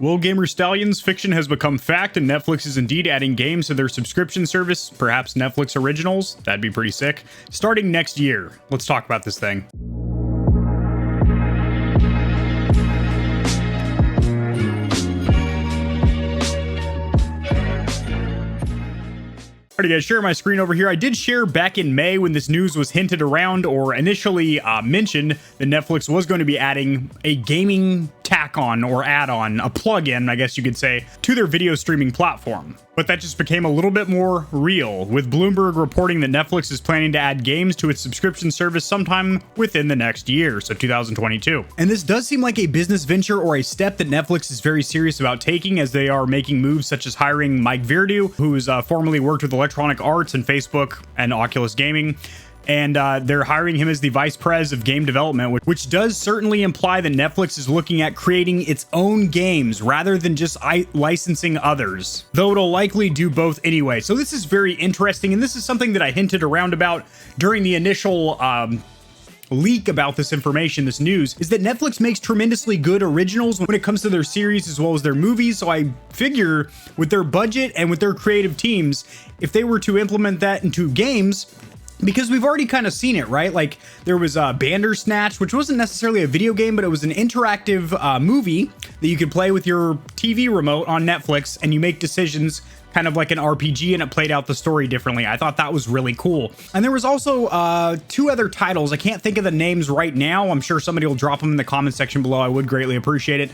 Well, gamer Stallions, fiction has become fact, and Netflix is indeed adding games to their subscription service, perhaps Netflix Originals. That'd be pretty sick. Starting next year. Let's talk about this thing. Alright guys, share my screen over here. I did share back in May when this news was hinted around or initially mentioned that Netflix was going to be adding a gaming tack-on or add-on, a plug-in, I guess you could say, to their video streaming platform. But that just became a little bit more real, with Bloomberg reporting that Netflix is planning to add games to its subscription service sometime within the next year, so 2022. And this does seem like a business venture or a step that Netflix is very serious about taking, as they are making moves such as hiring Mike Verdu, who's formerly worked with Electronic Arts and Facebook and Oculus Gaming. And they're hiring him as the vice pres of game development, which does certainly imply that Netflix is looking at creating its own games rather than just licensing others, though it'll likely do both anyway. So this is very interesting, and this is something that I hinted around about during the initial leak about this information, this news, is that Netflix makes tremendously good originals when it comes to their series as well as their movies. So I figure with their budget and with their creative teams, if they were to implement that into games, because we've already kind of seen it, right? Like there was Bandersnatch, which wasn't necessarily a video game, but it was an interactive movie that you could play with your TV remote on Netflix, and you make decisions kind of like an RPG, and it played out the story differently. I thought that was really cool. And there was also two other titles. I can't think of the names right now. I'm sure somebody will drop them in the comment section below. I would greatly appreciate it.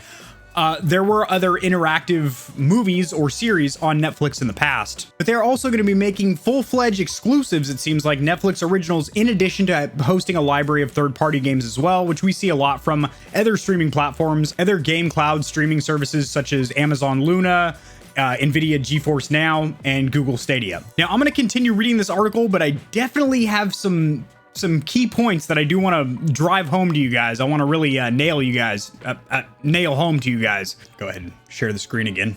There were other interactive movies or series on Netflix in the past, but they're also going to be making full-fledged exclusives, it seems like, Netflix originals, in addition to hosting a library of third-party games as well, which we see a lot from other streaming platforms, other game cloud streaming services such as Amazon Luna, NVIDIA GeForce Now, and Google Stadia. Now, I'm going to continue reading this article, but I definitely have some key points that I do want to drive home to you guys. I want to really nail home to you guys. Go ahead and share the screen again.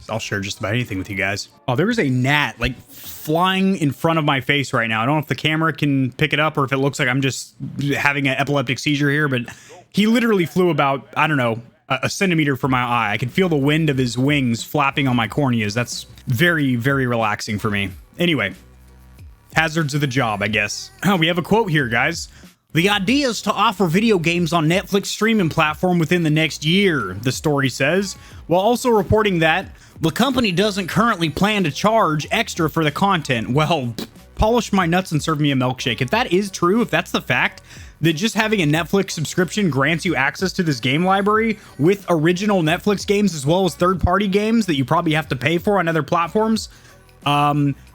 I'll share just about anything with you guys. Oh, there is a gnat like flying in front of my face right now. I don't know if the camera can pick it up or if it looks like I'm just having an epileptic seizure here, but he literally flew about, I don't know, a centimeter from my eye. I could feel the wind of his wings flapping on my corneas. That's very, very relaxing for me. Anyway, hazards of the job, I guess. We have a quote here, guys. The idea is to offer video games on Netflix streaming platform within the next year, the story says, while also reporting that the company doesn't currently plan to charge extra for the content. Well, polish my nuts and serve me a milkshake. If that is true, if that's the fact, that just having a Netflix subscription grants you access to this game library with original Netflix games as well as third-party games that you probably have to pay for on other platforms,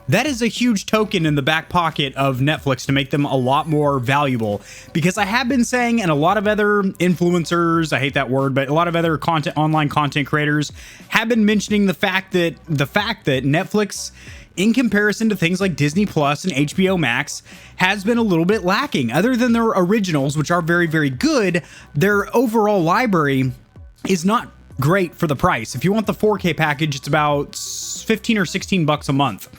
that is a huge token in the back pocket of Netflix to make them a lot more valuable. Because I have been saying, and a lot of other influencers, I hate that word, but a lot of other online content creators have been mentioning the fact that Netflix, in comparison to things like Disney Plus and HBO Max, has been a little bit lacking. Other than their originals, which are very, very good, their overall library is not great for the price. If you want the 4K package, it's about 15 or 16 bucks a month.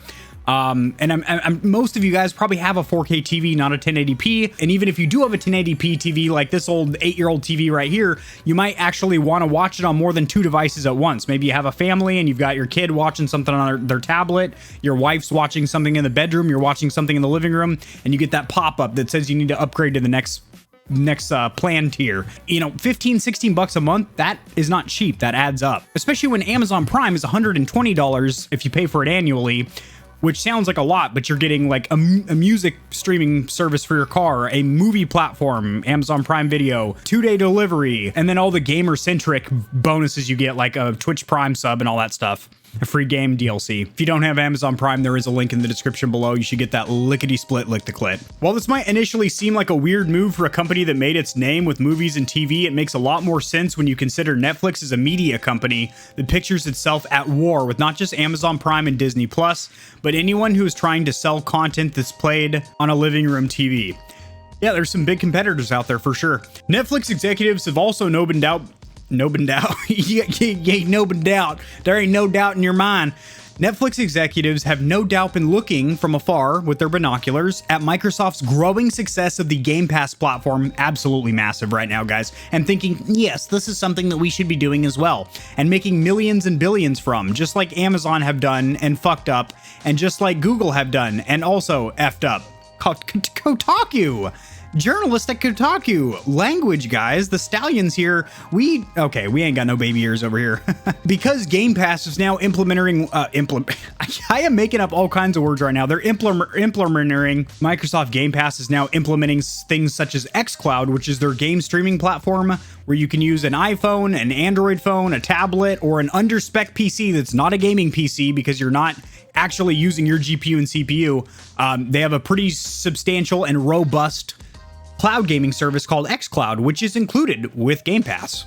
And most of you guys probably have a 4K TV, not a 1080p. And even if you do have a 1080p TV, like this old 8-year-old TV right here, you might actually want to watch it on more than 2 devices at once. Maybe you have a family and you've got your kid watching something on their tablet, your wife's watching something in the bedroom, you're watching something in the living room, and you get that pop-up that says you need to upgrade to the next plan tier. You know, 15, 16 bucks a month, that is not cheap. That adds up, especially when Amazon Prime is $120 if you pay for it annually, which sounds like a lot, but you're getting like a music streaming service for your car, a movie platform, Amazon Prime Video, 2-day delivery, and then all the gamer-centric bonuses you get, like a Twitch Prime sub and all that stuff. A free game DLC. If you don't have Amazon Prime, there is a link in the description below. You should get that lickety-split lick-the-clit. While this might initially seem like a weird move for a company that made its name with movies and TV, it makes a lot more sense when you consider Netflix as a media company that pictures itself at war with not just Amazon Prime and Disney Plus, but anyone who is trying to sell content that's played on a living room TV. Yeah, there's some big competitors out there for sure. Netflix executives have also no doubt. There ain't no doubt in your mind Netflix executives have no doubt been looking from afar with their binoculars at Microsoft's growing success of the Game Pass platform, absolutely massive right now, guys, and thinking, yes, this is something that we should be doing as well, and making millions and billions from, just like Amazon have done and fucked up, and just like Google have done and also effed up. Kotaku! Journalist at Kotaku. Language, guys. The Stallions here. We ain't got no baby ears over here. Because Game Pass is now implementing... I am making up all kinds of words right now. They're implementing... Microsoft Game Pass is now implementing things such as xCloud, which is their game streaming platform, where you can use an iPhone, an Android phone, a tablet, or an under-spec PC that's not a gaming PC because you're not actually using your GPU and CPU. They have a pretty substantial and robust cloud gaming service called xCloud, which is included with Game Pass.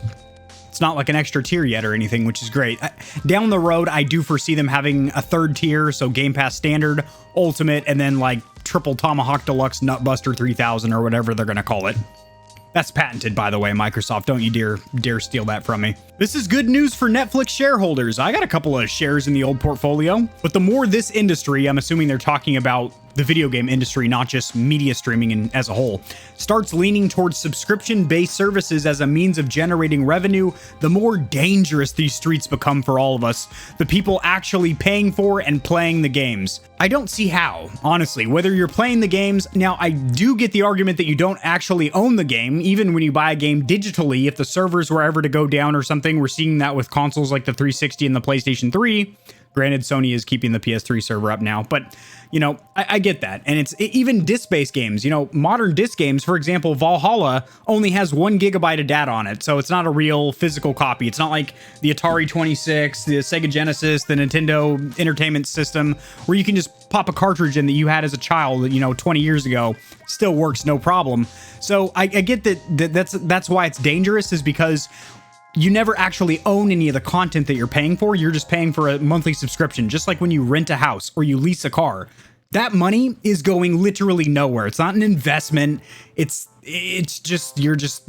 It's not like an extra tier yet or anything, which is great. Down the road, I do foresee them having a third tier, so Game Pass Standard, Ultimate, and then like Triple Tomahawk Deluxe Nutbuster 3000 or whatever they're going to call it. That's patented, by the way, Microsoft. Don't you dare steal that from me. This is good news for Netflix shareholders. I got a couple of shares in the old portfolio, but the more this industry, I'm assuming they're talking about the video game industry, not just media streaming as a whole, starts leaning towards subscription-based services as a means of generating revenue, the more dangerous these streets become for all of us, the people actually paying for and playing the games. I don't see how, honestly, whether you're playing the games. Now, I do get the argument that you don't actually own the game, even when you buy a game digitally. If the servers were ever to go down or something, we're seeing that with consoles like the 360 and the PlayStation 3. Granted, Sony is keeping the PS3 server up now, but, you know, I get that. And it's even disc-based games, you know, modern disc games, for example, Valhalla only has 1 gigabyte of data on it, so it's not a real physical copy. It's not like the Atari 26, the Sega Genesis, the Nintendo Entertainment System, where you can just pop a cartridge in that you had as a child, you know, 20 years ago, still works no problem. So I get that's why it's dangerous, is because you never actually own any of the content that you're paying for. You're just paying for a monthly subscription, just like when you rent a house or you lease a car. That money is going literally nowhere. It's not an investment. It's just you're just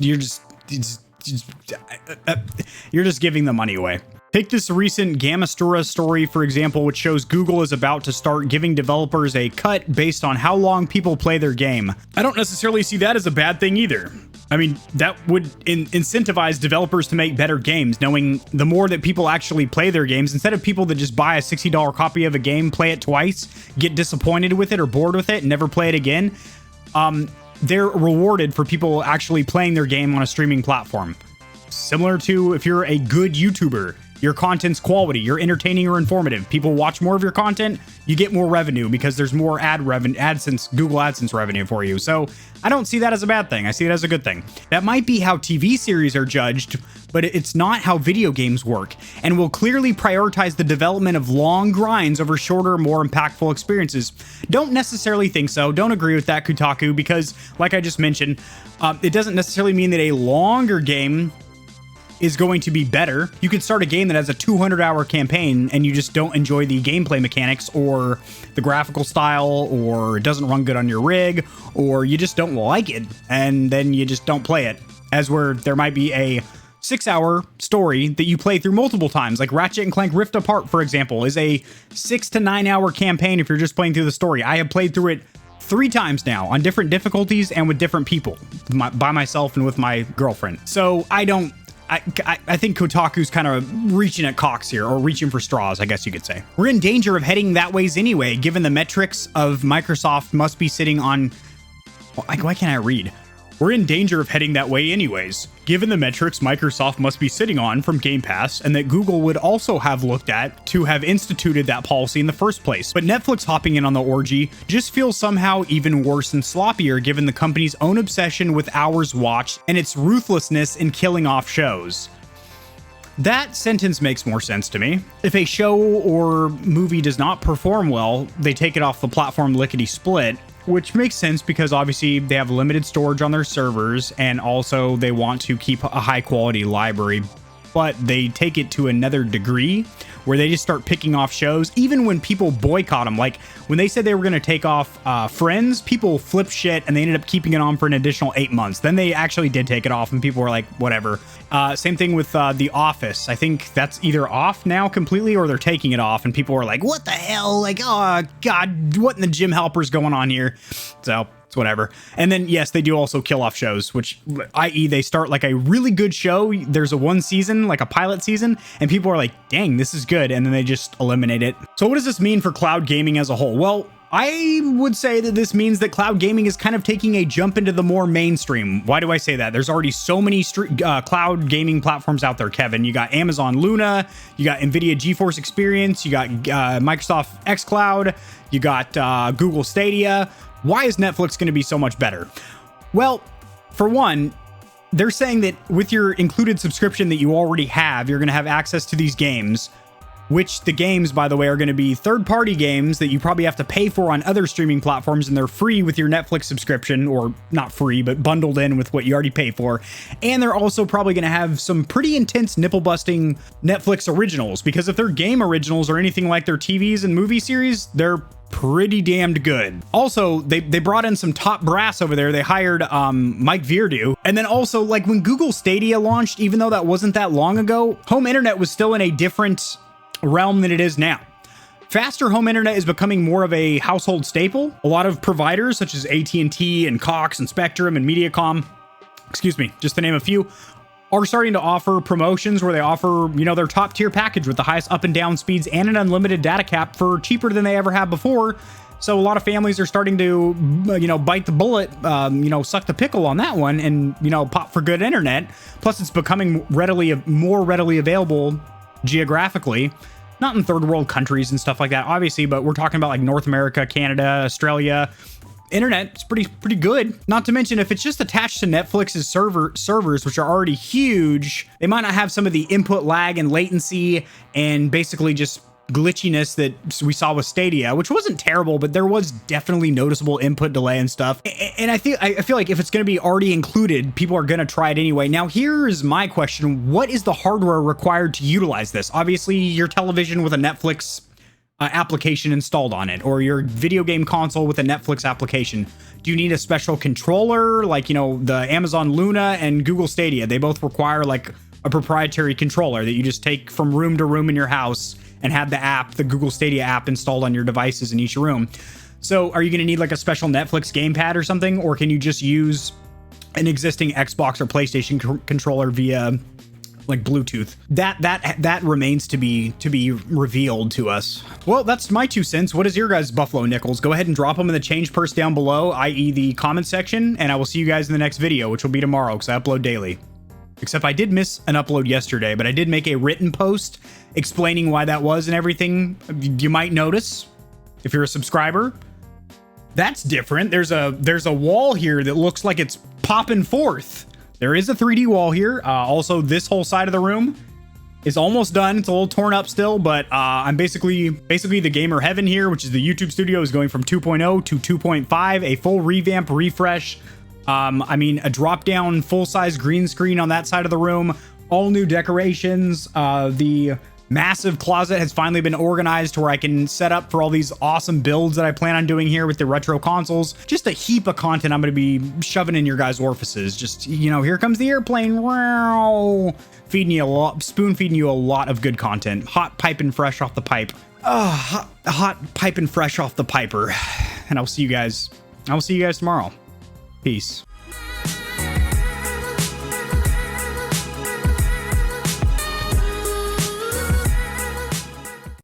giving the money away. Take this recent Gamastura story, for example, which shows Google is about to start giving developers a cut based on how long people play their game. I don't necessarily see that as a bad thing either. I mean, that would incentivize developers to make better games, knowing the more that people actually play their games, instead of people that just buy a $60 copy of a game, play it twice, get disappointed with it or bored with it, and never play it again. They're rewarded for people actually playing their game on a streaming platform. Similar to if you're a good YouTuber, your content's quality, you're entertaining or informative, people watch more of your content, you get more revenue because there's more Google AdSense revenue for you. So I don't see that as a bad thing. I see it as a good thing. That might be how TV series are judged, but it's not how video games work, and will clearly prioritize the development of long grinds over shorter, more impactful experiences. Don't necessarily think so. Don't agree with that, Kotaku, because like I just mentioned, it doesn't necessarily mean that a longer game is going to be better. You could start a game that has a 200-hour campaign and you just don't enjoy the gameplay mechanics or the graphical style, or it doesn't run good on your rig, or you just don't like it, and then you just don't play it. As where there might be a 6-hour story that you play through multiple times, like Ratchet and Clank Rift Apart, for example, is a 6 to 9 hour campaign if you're just playing through the story. I have played through it 3 times now on different difficulties and with different people, by myself and with my girlfriend. So I think Kotaku's kind of reaching at cocks here, or reaching for straws, I guess you could say. We're in danger of heading that ways anyway, given the metrics of Microsoft must be sitting on... Why can't I read? We're in danger of heading that way anyways, given the metrics Microsoft must be sitting on from Game Pass, and that Google would also have looked at to have instituted that policy in the first place. But Netflix hopping in on the orgy just feels somehow even worse and sloppier, given the company's own obsession with hours watched and its ruthlessness in killing off shows. That sentence makes more sense to me. If a show or movie does not perform well, they take it off the platform lickety-split, which makes sense because obviously they have limited storage on their servers, and also they want to keep a high quality library. but they take it to another degree where they just start picking off shows, even when people boycott them. Like when they said they were going to take off Friends, people flipped shit and they ended up keeping it on for an additional 8 months. Then they actually did take it off and people were like, whatever. Same thing with The Office. I think that's either off now completely or they're taking it off and people were like, what the hell? Like, oh God, what in the Jim Halper's going on here? So it's whatever. And then, yes, they do also kill off shows, which, i.e. they start like a really good show. There's a one season, like a pilot season, and people are like, dang, this is good. And then they just eliminate it. So what does this mean for cloud gaming as a whole? Well, I would say that this means that cloud gaming is kind of taking a jump into the more mainstream. Why do I say that? There's already so many cloud gaming platforms out there, Kevin. You got Amazon Luna, you got NVIDIA GeForce Experience, you got Microsoft xCloud, you got Google Stadia. Why is Netflix going to be so much better? Well, for one, they're saying that with your included subscription that you already have, you're going to have access to these games, which the games, by the way, are going to be third-party games that you probably have to pay for on other streaming platforms, and they're free with your Netflix subscription, or not free, but bundled in with what you already pay for. And they're also probably going to have some pretty intense nipple-busting Netflix originals, because if they're game originals or anything like their TVs and movie series, they're pretty damned good. Also, they brought in some top brass over there. They hired Mike Virdu. And then also, like when Google Stadia launched, even though that wasn't that long ago, home internet was still in a different realm than it is now. Faster home internet is becoming more of a household staple. A lot of providers such as AT&T and Cox and Spectrum and Mediacom, excuse me, just to name a few, are starting to offer promotions where they offer, you know, their top tier package with the highest up and down speeds and an unlimited data cap for cheaper than they ever have before. So a lot of families are starting to, you know, bite the bullet, you know, suck the pickle on that one and, you know, pop for good internet. Plus it's becoming more readily available geographically, not in third world countries and stuff like that, obviously, but we're talking about like North America, Canada, Australia. Internet is pretty good. Not to mention, if it's just attached to Netflix's servers, which are already huge, they might not have some of the input lag and latency and basically just glitchiness that we saw with Stadia, which wasn't terrible, but there was definitely noticeable input delay and stuff. And I feel like if it's going to be already included, people are going to try it anyway. Now, here's my question. What is the hardware required to utilize this? Obviously, your television with a Netflix application installed on it, or your video game console with a Netflix application. Do you need a special controller? Like, you know, the Amazon Luna and Google Stadia, they both require like a proprietary controller that you just take from room to room in your house and have the app, the Google Stadia app, installed on your devices in each room. So are you going to need like a special Netflix gamepad or something? Or can you just use an existing Xbox or PlayStation controller via like Bluetooth? That remains to be revealed to us. Well, that's my 2 cents. What is your guys' Buffalo Nickels? Go ahead and drop them in the change purse down below, i.e. the comment section, and I will see you guys in the next video, which will be tomorrow because I upload daily. Except I did miss an upload yesterday, but I did make a written post explaining why that was and everything. You might notice if you're a subscriber. That's different. There's a wall here that looks like it's popping forth. There is a 3D wall here. Also, this whole side of the room is almost done. It's a little torn up still, but I'm basically the gamer heaven here, which is the YouTube studio, is going from 2.0 to 2.5, a full revamp, refresh. I mean, a drop-down full-size green screen on that side of the room, all new decorations. The massive closet has finally been organized to where I can set up for all these awesome builds that I plan on doing here with the retro consoles. Just a heap of content I'm going to be shoving in your guys' orifices. Just, you know, here comes the airplane. Wow. Feeding you spoon feeding you a lot of good content. Hot piping fresh off the pipe. Hot piping fresh off the piper. And I'll see you guys tomorrow. Peace.